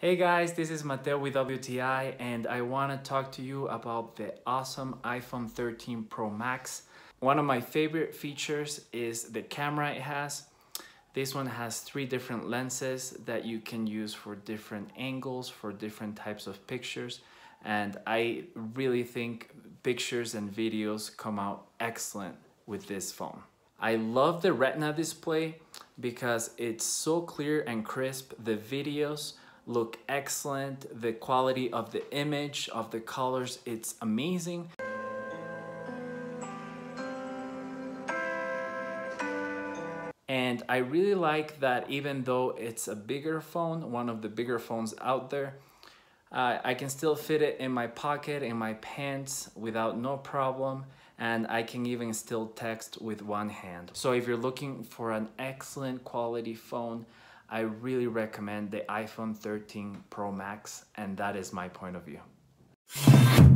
Hey guys, this is Mateo with WTI and I want to talk to you about the awesome iPhone 13 Pro Max. One of my favorite features is the camera it has. This one has 3 different lenses that you can use for different angles, for different types of pictures. And I really think pictures and videos come out excellent with this phone. I love the Retina display because it's so clear and crisp. The videos look excellent. The quality of the image, of the colors, it's amazing. And I really like that even though it's a bigger phone, one of the bigger phones out there, I can still fit it in my pocket, in my pants without no problem. And I can even still text with one hand. So if you're looking for an excellent quality phone, I really recommend the iPhone 13 Pro Max, and that is my point of view.